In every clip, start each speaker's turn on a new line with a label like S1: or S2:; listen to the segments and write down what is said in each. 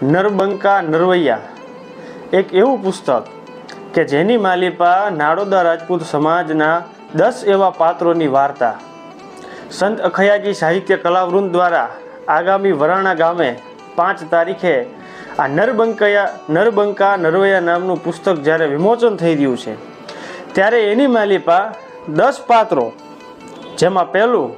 S1: નરબંકા નરવૈયા એક એવું પુસ્તક કે જેની માલિપા નાડોદા રાજપૂત સમાજના 10 એવા પાત્રોની વાર્તા સંત અખયાજી સાહિત્ય કલાવૃંદ દ્વારા આગામી વરાણા ગામે 5 તારીખે આ નરબંકા નરવૈયા નામનું પુસ્તક જ્યારે વિમોચન થઈ રહ્યું છે ત્યારે એની માલિપા 10 પાત્રો, જેમાં પહેલું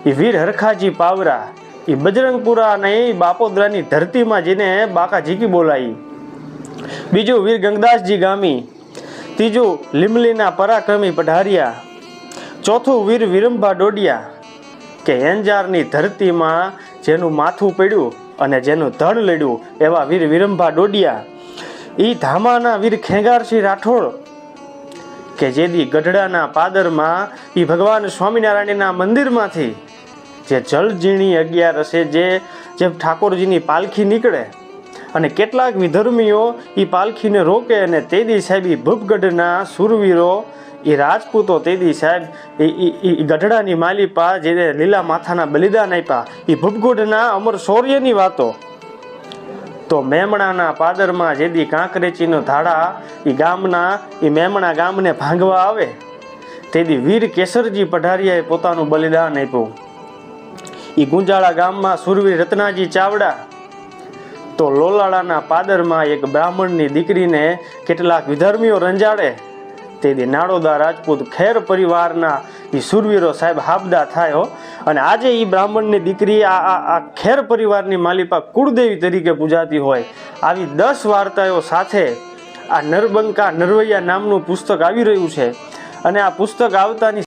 S1: એ વીર હરખાજી પાવરા, એ બજરંગપુરા અને એ બાપોદરાની ધરતીમાં જેને બાકા ઝીકી બોલાઈ. બીજું વીર ગંગદાસજી ગામી. ત્રીજું લીમલીના પરાક્રમી પઢારિયા. ચોથું વીર વિરંભા ડોડિયા કે એંજારની ધરતીમાં જેનું માથું પડ્યું અને જેનું ધણ લડ્યું એવા વીર વિરંભા ડોડિયા. એ ધામાના વીર ખેંગારસિંહ રાઠોડ કે જેદી ગઢડાના પાદરમાં એ ભગવાન સ્વામિનારાયણના મંદિરમાંથી જે જળઝીણી 11 જે ઠાકોરજીની પાલખી નીકળે અને કેટલાક વિધર્મીઓ એ પાલખીને રોકે અને તેદી સાહેબ એ ભૂપગઢના સુરવીરો એ રાજપૂતો તેદી સાહેબ એ ગઢડાની માલિપા જેને લીલા માથાના બલિદાન આપ્યા એ ભૂપગઢના અમર શૌર્યની વાતો. તો મેમણાના પાદરમાં જેદી કાંકરેચીનો ધાડા એ મેમણા ગામને ભાંગવા આવે તેદી વીર કેસરજી પઢારિયાએ પોતાનું બલિદાન આપ્યું. એ ગુંજાળા ગામમાં સુરવીર રત્નાજી ચાવડા. તો લોલાળાના પાદરમાં એક બ્રાહ્મણની દીકરીને કેટલાક વિધર્મીઓ રંજાડે તેથી નાડોદા રાજપૂત ખેર પરિવારના એ સુરવીરો સાહેબ હાબદા થાય. અને આજે એ બ્રાહ્મણની દીકરી આ ખેર પરિવારની માલિપા કુળદેવી તરીકે પૂજાતી હોય. આવી 10 વાર્તાઓ સાથે આ નરબંકા નરવૈયા નામનું પુસ્તક આવી રહ્યું છે. અને આ પુસ્તક આવતાની